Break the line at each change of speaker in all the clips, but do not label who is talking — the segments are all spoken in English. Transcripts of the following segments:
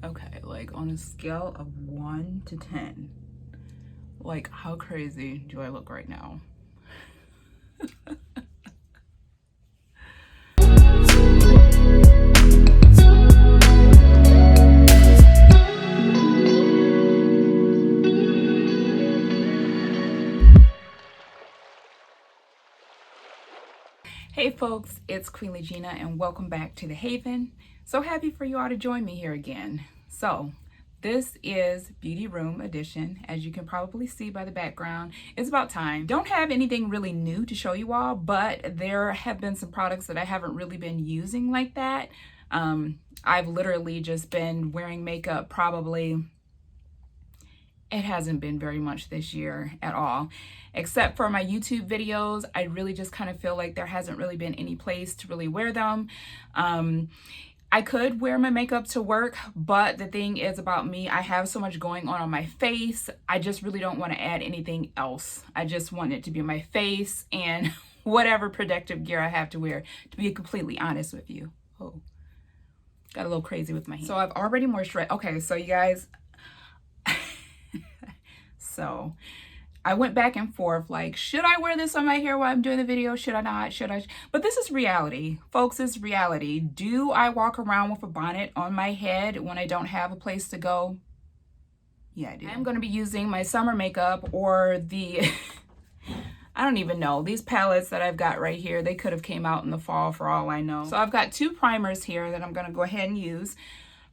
Okay, like on a scale of 1 to 10, like how crazy do I look right now? Hey folks, it's Queen Legina and welcome back to the Haven. So happy for you all to join me here again. So this is Beauty Room edition. As you can probably see by the background, it's about time. Don't have anything really new to show you all, but there have been some products that I haven't really been using like that. I've literally just been wearing makeup probably, it hasn't been very much this year at all. Except for my YouTube videos, I really just kind of feel like there hasn't really been any place to really wear them. I could wear my makeup to work, but the thing is about me, I have so much going on my face. I just really don't want to add anything else. I just want it to be my face and whatever protective gear I have to wear, to be completely honest with you. Oh, got a little crazy with my hand. So I've already moisturized. Okay, so you guys, so I went back and forth, like, should I wear this on my hair while I'm doing the video? Should I not? Should I? But this is reality. Folks, it's reality. Do I walk around with a bonnet on my head when I don't have a place to go? Yeah, I do. I'm going to be using my summer makeup or the, I don't even know, these palettes that I've got right here. They could have came out in the fall for all I know. So I've got two primers here that I'm going to go ahead and use.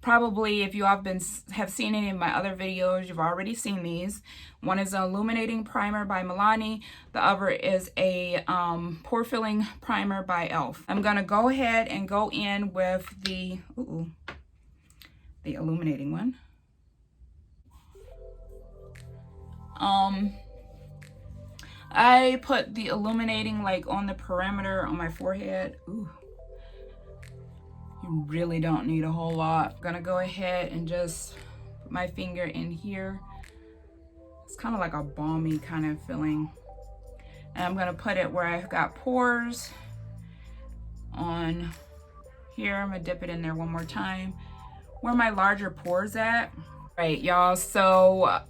Probably if you have seen any of my other videos, you've already seen these. One is an illuminating primer by Milani. The other is a pore filling primer by e.l.f. I'm gonna go ahead and go in with the illuminating one. I put the illuminating like on the perimeter on my forehead. Ooh. You really don't need a whole lot. I'm gonna go ahead and just put my finger in here. It's kind of like a balmy kind of feeling. And I'm gonna put it where I've got pores on here. I'm gonna dip it in there one more time. Where my larger pores at. Right, y'all, so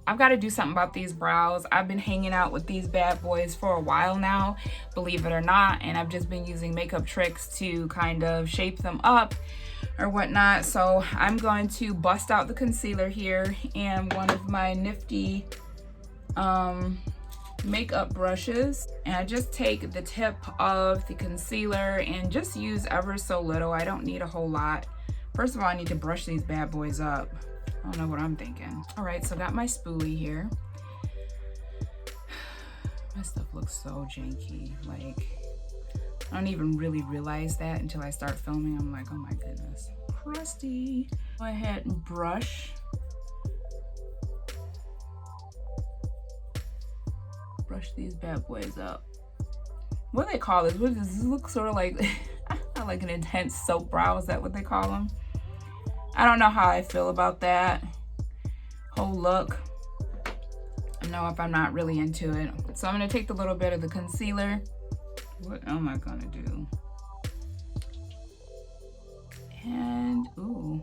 I've got to do something about these brows. I've been hanging out with these bad boys for a while now, believe it or not, and I've just been using makeup tricks to kind of shape them up or whatnot. So I'm going to bust out the concealer here and one of my nifty makeup brushes, and I just take the tip of the concealer and just use ever so little. I don't need a whole lot. First of all, I need to brush these bad boys up. I don't know what I'm thinking. All right, so I got my spoolie here. My stuff looks so janky. Like, I don't even really realize that until I start filming. I'm like, oh my goodness, crusty. Go ahead and brush. Brush these bad boys up. What do they call this? What does this look sort of like? Like an intense soap brow, is that what they call them? I don't know how I feel about that whole look. I know if I'm not really into it. So I'm gonna take the little bit of the concealer. What am I gonna do? And, ooh.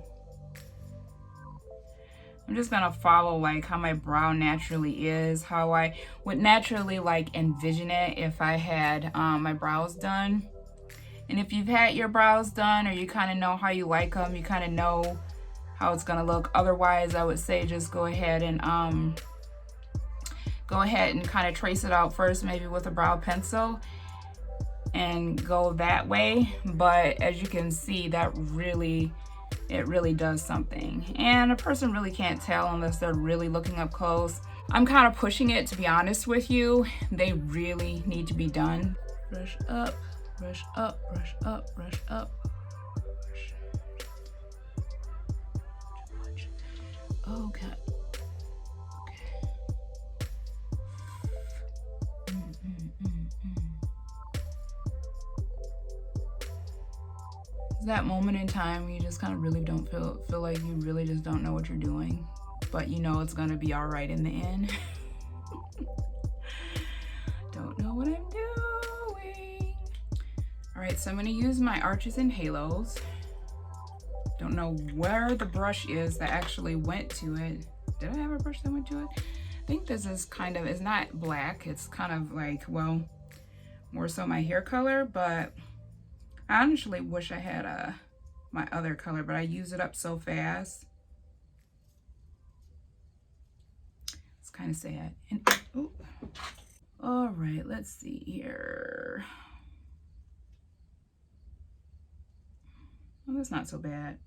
I'm just gonna follow like how my brow naturally is, how I would naturally like envision it if I had my brows done. And if you've had your brows done or you kind of know how you like them, you kind of know how it's gonna look. Otherwise, I would say just go ahead and kind of trace it out first, maybe with a brow pencil, and go that way. But as you can see, that it really does something. And a person really can't tell unless they're really looking up close. I'm kind of pushing it, to be honest with you. They really need to be done. Brush up. Brush up, brush up, brush up. Okay. It's that moment in time where you just kind of really don't feel like you really just don't know what you're doing, but you know it's gonna be all right in the end. Don't know what I'm doing. All right, so I'm gonna use my arches and halos. Don't know where the brush is that actually went to it. Did I have a brush that went to it? I think this is kind of, it's not black. It's kind of like, well, more so my hair color, but I honestly wish I had my other color, but I use it up so fast. It's kind of sad. And, ooh. All right, let's see here. Well, that's not so bad.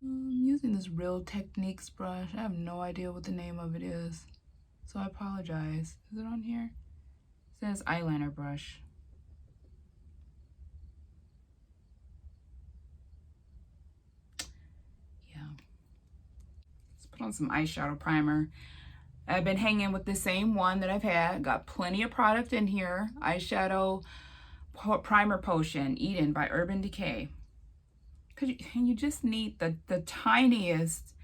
I'm using this Real Techniques brush. I have no idea what the name of it is, so I apologize. Is it on here? It says eyeliner brush. Yeah. Let's put on some eyeshadow primer. I've been hanging with the same one that I've had. Got plenty of product in here. Eyeshadow Primer Potion, Eden by Urban Decay. And you just need the tiniest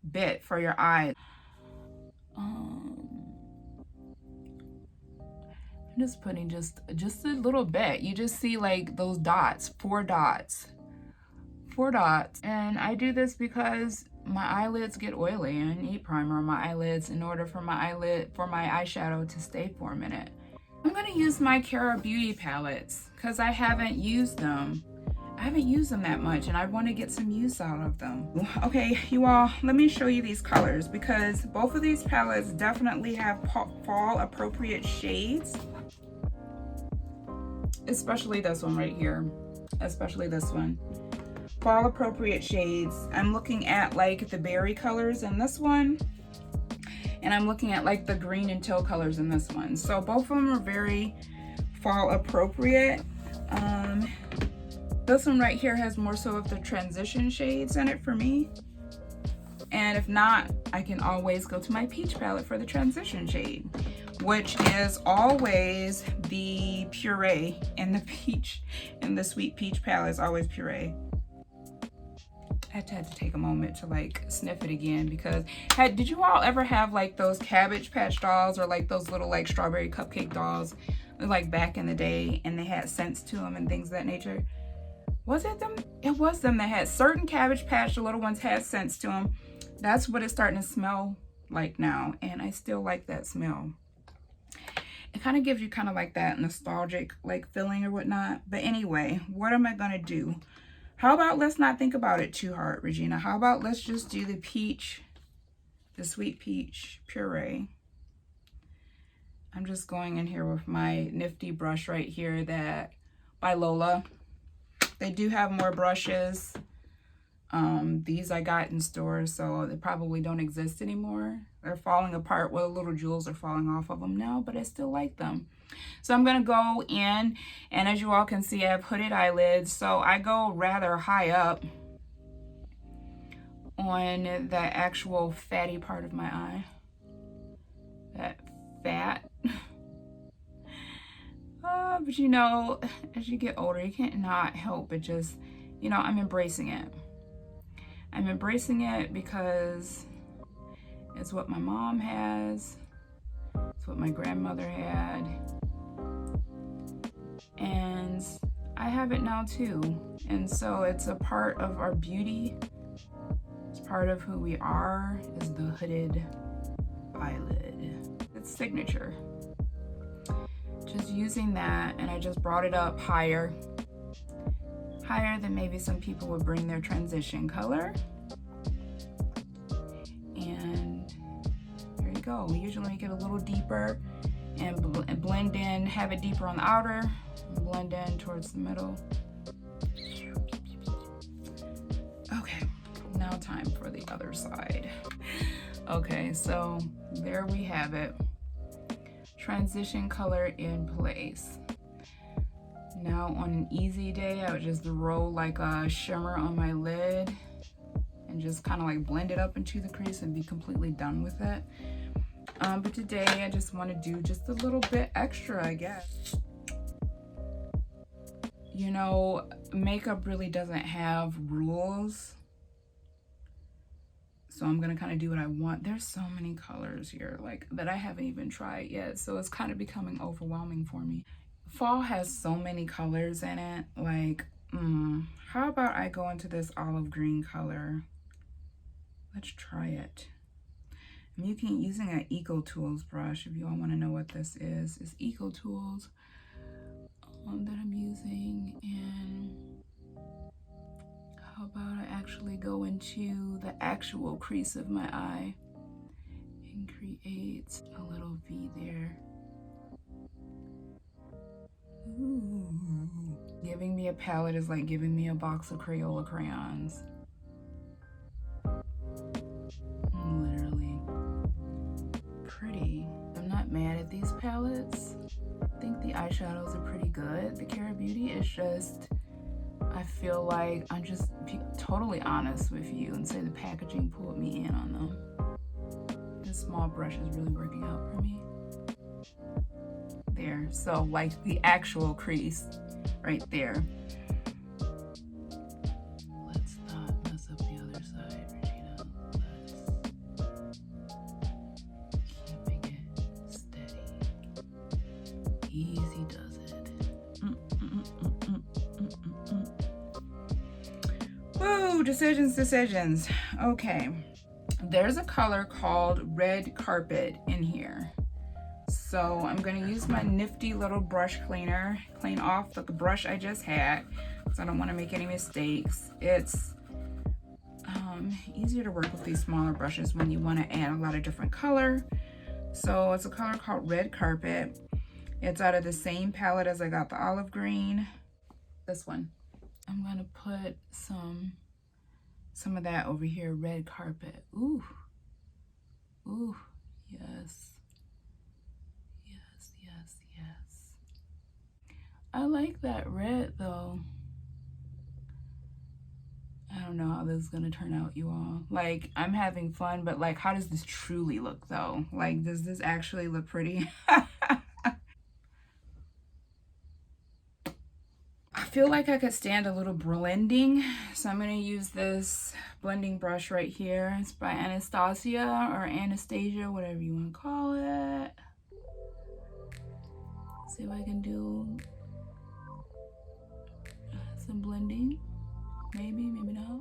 bit for your eye. I'm just putting just a little bit. You just see like those dots, 4 dots. 4 dots. And I do this because my eyelids get oily and I need primer on my eyelids in order for my eyeshadow to stay for a minute. I'm gonna use my Kara Beauty palettes because I haven't used them. I haven't used them that much and I want to get some use out of them. Okay, you all, let me show you these colors because both of these palettes definitely have fall appropriate shades. Especially this one right here. Especially this one. Fall appropriate shades. I'm looking at like the berry colors in this one. And I'm looking at like the green and teal colors in this one. So both of them are very fall appropriate. This one right here has more so of the transition shades in it for me. And if not, I can always go to my peach palette for the transition shade, which is always the puree in the peach, in the sweet peach palette is always puree. I had to take a moment to like sniff it again because did you all ever have like those Cabbage Patch dolls or like those little like strawberry cupcake dolls like back in the day and they had scents to them and things of that nature? Was it them? It was them that had certain Cabbage Patch, the little ones had scents to them. That's what it's starting to smell like now, and I still like that smell. It kind of gives you kind of like that nostalgic like feeling or whatnot. But anyway, what am I gonna do? How about let's not think about it too hard, Regina? How about let's just do the peach, the sweet peach puree. I'm just going in here with my nifty brush right here that by Lola. They do have more brushes. These I got in stores, so they probably don't exist anymore. They're falling apart. Well, the little jewels are falling off of them now, but I still like them. So I'm gonna go in, and as you all can see, I have hooded eyelids, so I go rather high up on the actual fatty part of my eye. That fat. But you know, as you get older, you can't not help but just, you know, I'm embracing it. I'm embracing it because it's what my mom has. It's what my grandmother had. And I have it now too. And so it's a part of our beauty. It's part of who we are, is the hooded eyelid. It's signature. Just using that, and I just brought it up higher than maybe some people would bring their transition color. And there you go. We usually make it a little deeper and blend in, have it deeper on the outer, and blend in towards the middle. Okay, now time for the other side. Okay, so there we have it. Transition color in place. Now on an easy day, I would just roll like a shimmer on my lid and just kind of like blend it up into the crease and be completely done with it. But today I just want to do just a little bit extra, I guess. You know, makeup really doesn't have rules. So I'm gonna kind of do what I want. There's so many colors here like that I haven't even tried yet. So it's kind of becoming overwhelming for me. Fall has so many colors in it. Like How about I go into this olive green color? Let's try it. I'm using an Eco Tools brush. If you all want to know what this is, it's Eco Tools that I'm using. And how about I actually go into the actual crease of my eye and create a little V there. Ooh. Giving me a palette is like giving me a box of Crayola crayons. Literally. Pretty. I'm not mad at these palettes. I think the eyeshadows are pretty good. The Kara Beauty is just, I feel like I'm just totally honest with you and say the packaging pulled me in on them. This small brush is really working out for me. There, so like the actual crease right there. Let's not mess up the other side, Regina. Let's keeping it steady. Easy does it. Woo, decisions. Okay, there's a color called Red Carpet in here. So I'm going to use my nifty little brush cleaner, clean off the brush I just had, because I don't want to make any mistakes. It's easier to work with these smaller brushes when you want to add a lot of different color. So it's a color called Red Carpet. It's out of the same palette as I got the olive green. This one. I'm going to put some of that over here, Red Carpet. Ooh. Ooh, yes. I like that red though. I don't know how this is gonna turn out, you all. Like, I'm having fun, but like, how does this truly look though? Like, does this actually look pretty? I feel like I could stand a little blending, so I'm gonna use this blending brush right here. It's by Anastasia or Anastasia, whatever you want to call it. See if I can do some blending. Maybe not.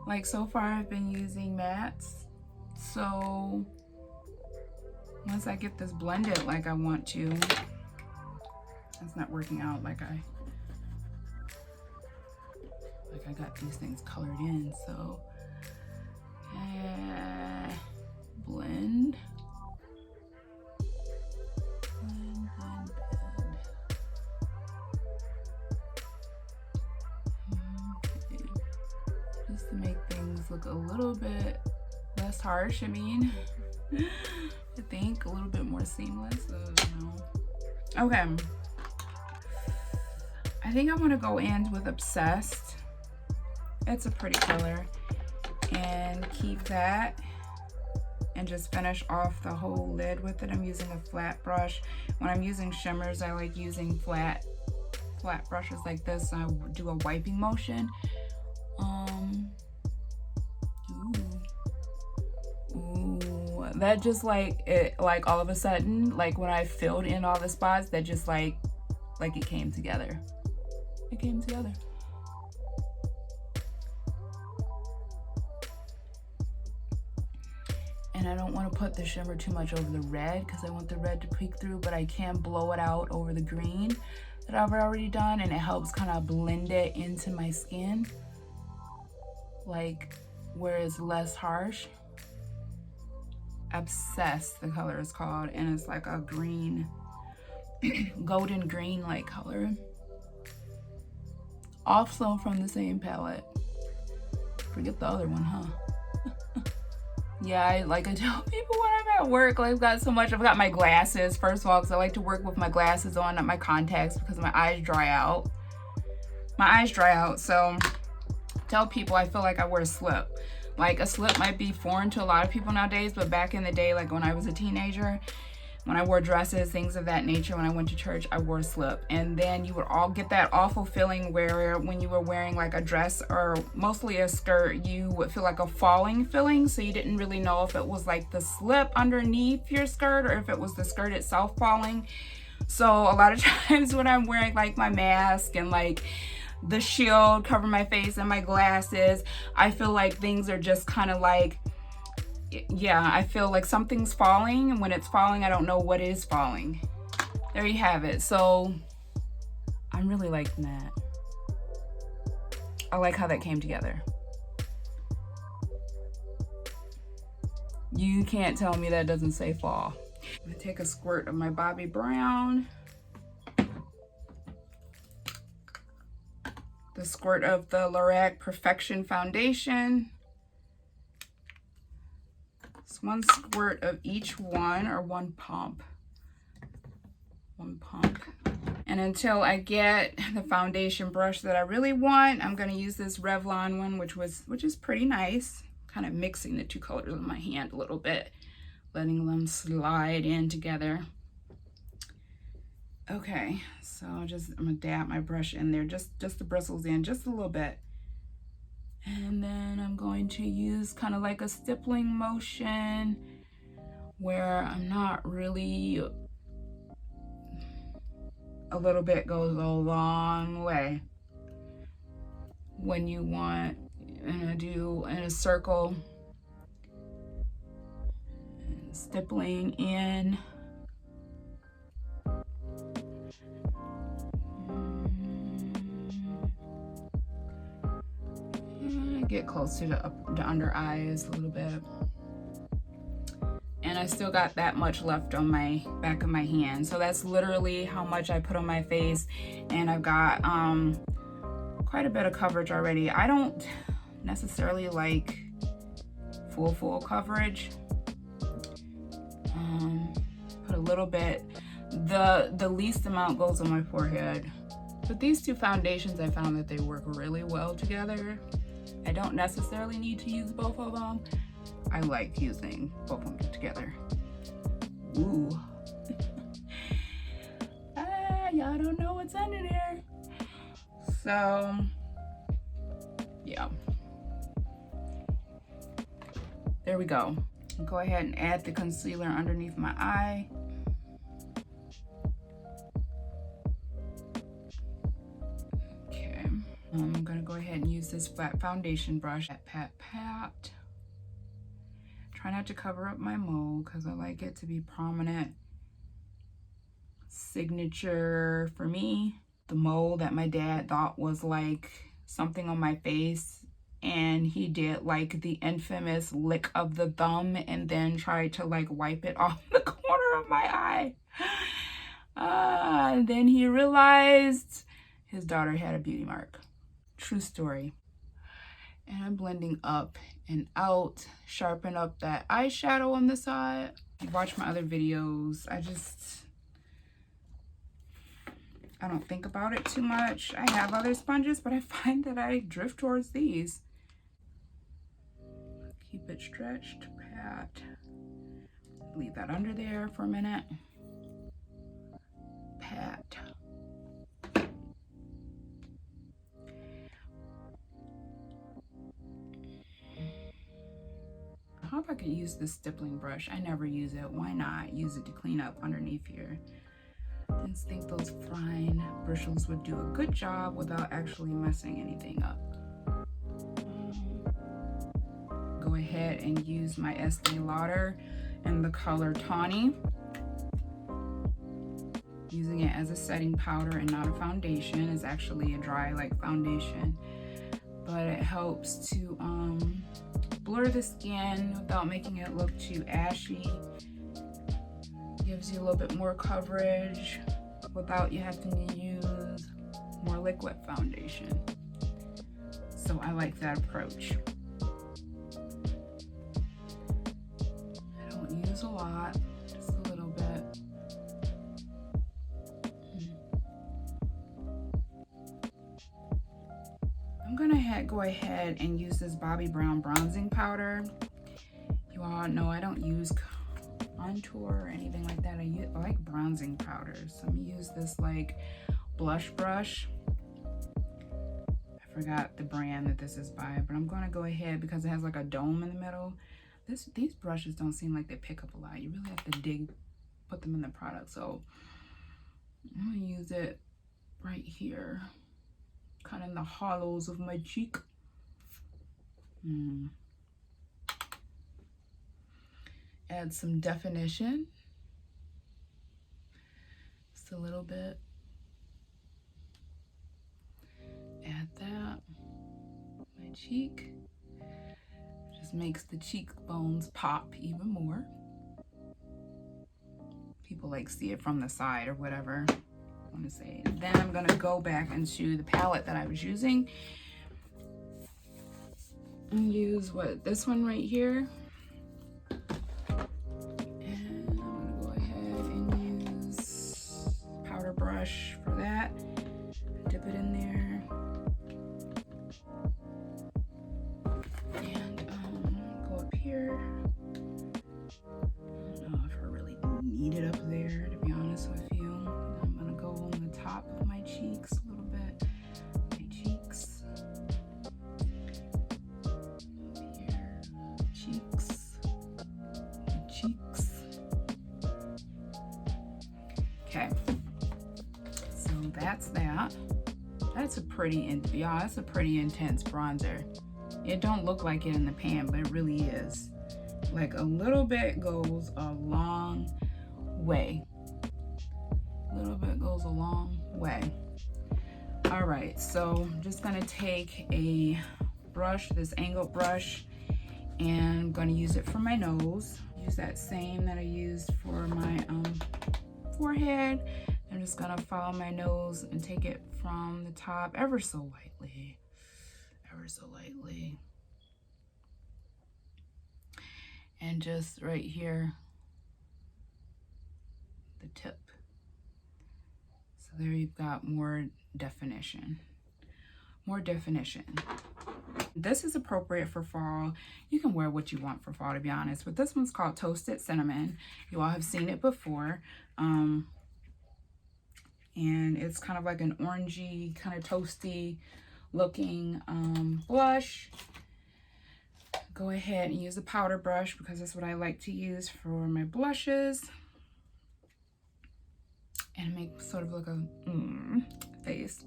Like, so far I've been using mattes, so once I get this blended like I want to, it's not working out like I got these things colored in. So blend. Just to make things look a little bit less harsh. I mean, I think a little bit more seamless. Okay. I think I want to go in with Obsessed. It's a pretty color, and keep that, and just finish off the whole lid with it. I'm using a flat brush. When I'm using shimmers, I like using flat brushes like this. I do a wiping motion. Ooh, that just like it, like all of a sudden, like when I filled in all the spots, that just like it came together. It came together. And I don't want to put the shimmer too much over the red because I want the red to peek through, but I can blow it out over the green that I've already done, and it helps kind of blend it into my skin, like where it's less harsh. Obsessed, the color is called, and it's like a green, golden green like color. Also from the same palette. Forget the other one, huh? Yeah, I tell people when I'm at work, like, I've got so much. I've got my glasses, first of all, because I like to work with my glasses on, not my contacts, because my eyes dry out. So tell people I feel like I wear a slip. Like, a slip might be foreign to a lot of people nowadays, but back in the day, like when I was a teenager, when I wore dresses, things of that nature, when I went to church, I wore a slip. And then you would all get that awful feeling where when you were wearing like a dress or mostly a skirt, you would feel like a falling feeling. So you didn't really know if it was like the slip underneath your skirt or if it was the skirt itself falling. So a lot of times when I'm wearing like my mask and like the shield cover my face and my glasses, I feel like things are just kind of like, yeah, I feel like something's falling, and when it's falling, I don't know what is falling. There you have it. So I'm really liking that. I like how that came together. You can't tell me that doesn't say fall. I'm gonna take a squirt of my Bobbi Brown. The squirt of the Lorac Perfection Foundation. It's one squirt of each one, or one pump. One pump. And until I get the foundation brush that I really want, I'm gonna use this Revlon one, which is pretty nice. Kind of mixing the two colors on my hand a little bit, letting them slide in together. Okay, so I'm gonna dab my brush in there, just the bristles in, just a little bit. And then I'm going to use kind of like a stippling motion where I'm not really, a little bit goes a long way. When you want, I'm gonna do in a circle, stippling in. Get close to the under eyes a little bit. And I still got that much left on my back of my hand. So that's literally how much I put on my face. And I've got quite a bit of coverage already. I don't necessarily like full coverage. Put a little bit. The least amount goes on my forehead. But these two foundations, I found that they work really well together. I don't necessarily need to use both of them. I like using both of them together. Ooh. Y'all don't know what's under there. So, yeah. There we go. Go ahead and add the concealer underneath my eye. I'm gonna go ahead and use this flat foundation brush. Pat. Try not to cover up my mole because I like it to be prominent. Signature for me. The mole that my dad thought was like something on my face, and he did like the infamous lick of the thumb and then tried to like wipe it off the corner of my eye. And then he realized his daughter had a beauty mark. True story. And I'm blending up and out, sharpen up that eyeshadow on the side. If you watch my other videos, I don't think about it too much. I have other sponges, but I find that I drift towards these. Keep it stretched, pat. Leave that under there for a minute. Pat. I hope I could use this stippling brush. I never use it. Why not use it to clean up underneath here? I just think those fine bristles would do a good job without actually messing anything up. Go ahead and use my Estee Lauder in the color Tawny. Using it as a setting powder and not a foundation. It's actually a dry like foundation, but it helps to blur the skin without making it look too ashy. Gives you a little bit more coverage without you having to use more liquid foundation. So I like that approach. I don't use a lot, just a little bit. I'm gonna go ahead and use this Bobbi Brown bronzing powder. You all know I don't use contour or anything like that. I like bronzing powders. So I'm gonna use this like blush brush. I forgot the brand that this is by, but I'm gonna go ahead because it has like a dome in the middle. These brushes don't seem like they pick up a lot. You really have to put them in the product. So I'm gonna use it right here, kind of in the hollows of my cheek. Add some definition, just a little bit. Add that, my cheek. Just makes the cheekbones pop even more. People like see it from the side or whatever I want to say. Then I'm gonna go back into the palette that I was using and use this one right here. And I'm gonna go ahead and use powder brush for that. Dip it in there. And go up here. I don't know if I really need it up there, to be honest with you. I'm gonna go on the top of my cheeks a little bit. My cheeks. Up here. Cheeks. My cheeks. Okay. So that's that. That's a pretty, that's a pretty intense bronzer. It don't look like it in the pan, but it really is. Like a little bit goes a long way. A little bit goes a long way. All right, so I'm just gonna take a brush, this angled brush, and I'm gonna use it for my nose. Use that same that I used for my forehead. I'm just gonna follow my nose and take it from the top ever so lightly, ever so lightly. And just right here, the tip. So there you've got more definition. More definition. This is appropriate for fall. You can wear what you want for fall, to be honest, but this one's called Toasted Cinnamon. You all have seen it before. And it's kind of like an orangey, kind of toasty looking blush. Go ahead and use a powder brush because that's what I like to use for my blushes. And make sort of like a face.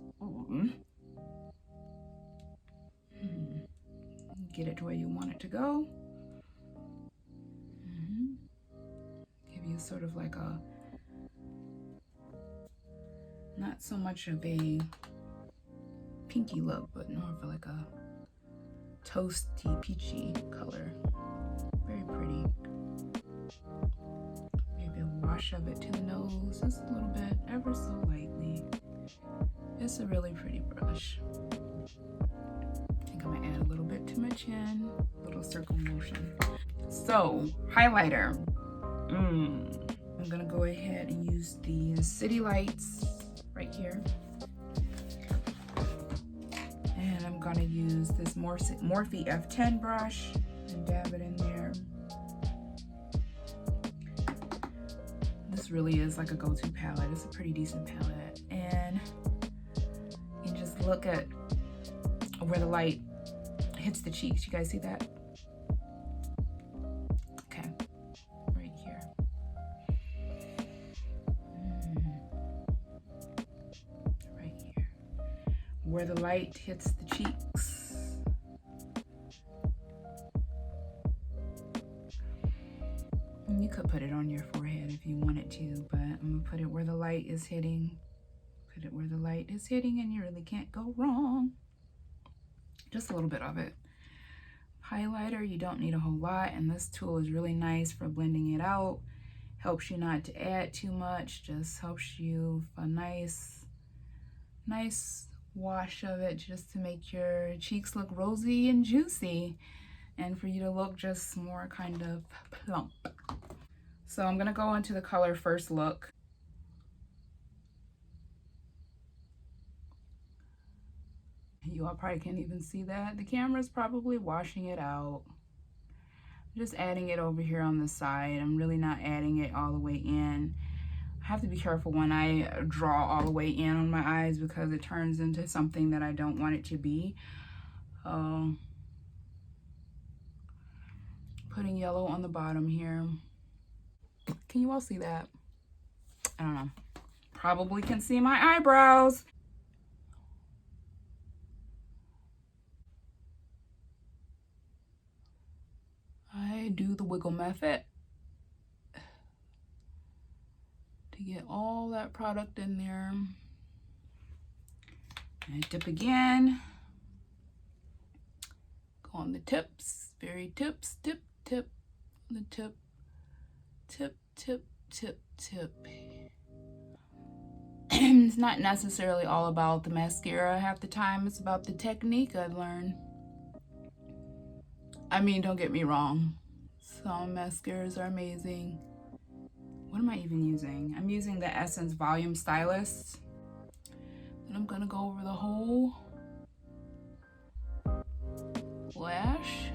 Get it to where you want it to go. Give you sort of like a, not so much of a pinky look, but more of like a toasty, peachy color. Very pretty. Maybe a wash of it to the nose, just a little bit, ever so lightly. It's a really pretty brush. I think I'm gonna add a little bit to my chin, a little circle motion. So, highlighter. I'm gonna go ahead and use the City Lights right here. And I'm gonna use this Morphe F10 brush and dab it in there. This really is like a go-to palette. It's a pretty decent palette. And you can just look at where the light hits the cheeks. You guys see that? Okay, right here. Right here. Where the light hits the cheeks. You could put it on your forehead if you wanted to, but I'm gonna put it where the light is hitting. Put it where the light is hitting and you really can't go wrong. Just a little bit of it. Highlighter, you don't need a whole lot, and this tool is really nice for blending it out. Helps you not to add too much, just helps you a nice wash of it just to make your cheeks look rosy and juicy and for you to look just more kind of plump. So I'm gonna go into the color First Look. You all probably can't even see that. The camera's probably washing it out. I'm just adding it over here on the side. I'm really not adding it all the way in. I have to be careful when I draw all the way in on my eyes because it turns into something that I don't want it to be. Putting yellow on the bottom here. Can you all see that? I don't know. probably can see my eyebrows. I do the wiggle method to get all that product in there. And dip again. Go on the tips, very tips, tip, tip, on the tip, tip, tip, tip, tip. It's not necessarily all about the mascara half the time. It's about the technique I've learned. I mean, don't get me wrong. Some mascaras are amazing. What am I even using? I'm using the Essence Volume Stylist. Then I'm gonna go over the whole lash.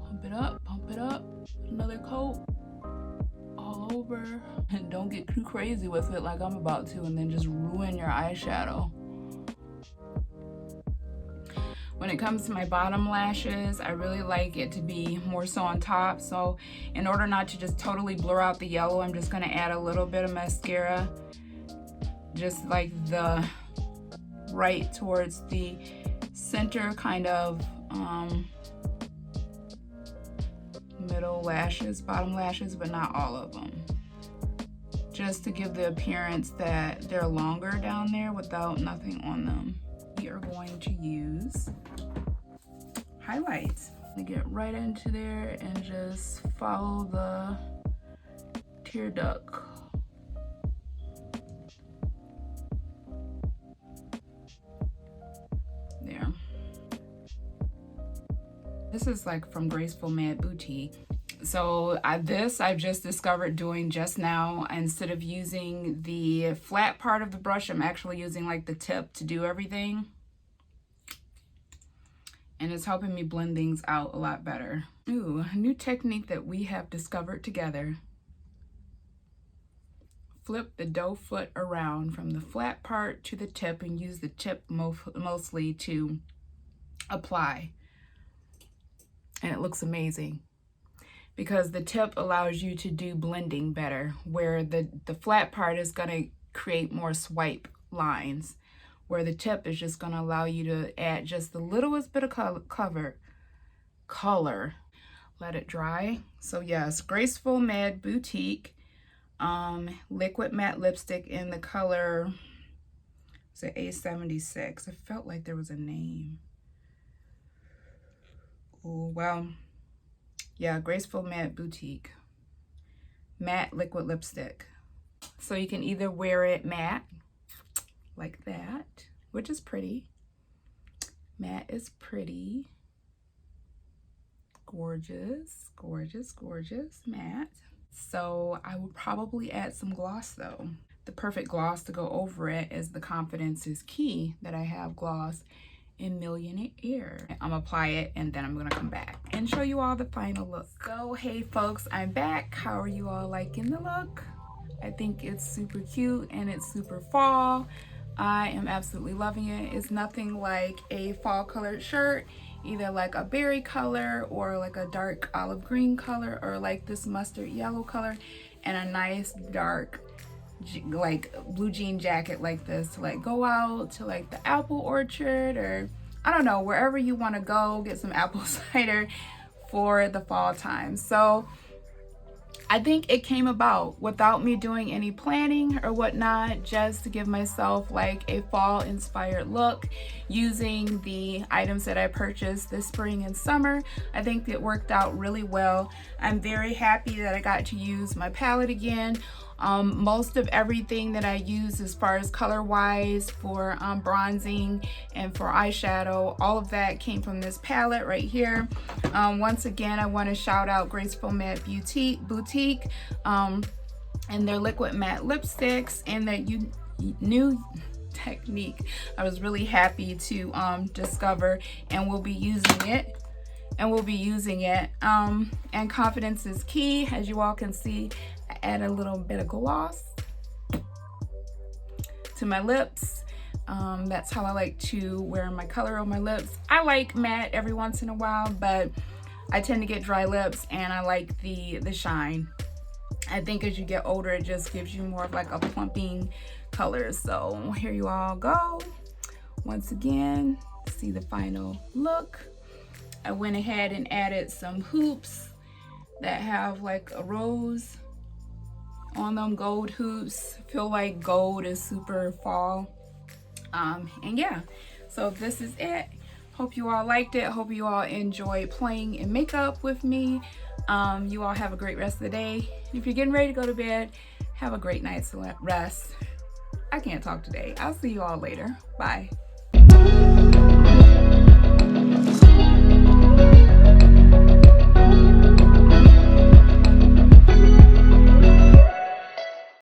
Pump it up, another coat all over. And don't get too crazy with it like I'm about to and then just ruin your eyeshadow. When it comes to my bottom lashes, I really like it to be more so on top. So in order not to just totally blur out the yellow, I'm just gonna add a little bit of mascara, just like the right towards the center kind of middle lashes, bottom lashes, but not all of them. Just to give the appearance that they're longer down there without nothing on them. We are going to use highlights. To get right into there and just follow the tear duct. There. This is like from Graceful Mad Boutique. So I've just discovered doing just now. Instead of using the flat part of the brush, I'm actually using like the tip to do everything. And it's helping me blend things out a lot better. Ooh, a new technique that we have discovered together. Flip the doe foot around from the flat part to the tip and use the tip mostly to apply. And it looks amazing because the tip allows you to do blending better, where the flat part is gonna create more swipe lines, where the tip is just gonna allow you to add just the littlest bit of color. Let it dry. So yes, Graceful Mad Boutique liquid matte lipstick in the color, is it A76? It felt like there was a name. Oh, well, yeah, Graceful Mad Boutique matte liquid lipstick. So you can either wear it matte like that, which is pretty. Matte is pretty. Gorgeous, gorgeous, gorgeous matte. So I would probably add some gloss though. The perfect gloss to go over it is the Confidence is Key that I have gloss in Millionaire. I'm gonna apply it and then I'm gonna come back and show you all the final look. So hey folks, I'm back. How are you all liking the look? I think it's super cute and it's super fall. I am absolutely loving it. It's nothing like a fall colored shirt, either like a berry color or like a dark olive green color or like this mustard yellow color and a nice dark like blue jean jacket like this to like go out to like the apple orchard or I don't know, wherever you want to go get some apple cider for the fall time. So I think it came about without me doing any planning or whatnot, just to give myself like a fall inspired look using the items that I purchased this spring and summer. I think it worked out really well. I'm very happy that I got to use my palette again. Most of everything that I use as far as color wise for bronzing and for eyeshadow, all of that came from this palette right here. Once again, I want to shout out Graceful Mad Boutique and their liquid matte lipsticks and that new technique I was really happy to discover, and we'll be using it. And Confidence is Key. As you all can see, I add a little bit of gloss to my lips. That's how I like to wear my color on my lips. I like matte every once in a while, but I tend to get dry lips and I like the shine. I think as you get older, it just gives you more of like a plumping color. So here you all go. Once again, see the final look. I went ahead and added some hoops that have like a rose on them, gold hoops. I feel like gold is super fall. And yeah, so this is it. Hope you all liked it. Hope you all enjoyed playing in makeup with me. You all have a great rest of the day. If you're getting ready to go to bed, have a great night's rest. I can't talk today. I'll see you all later. Bye.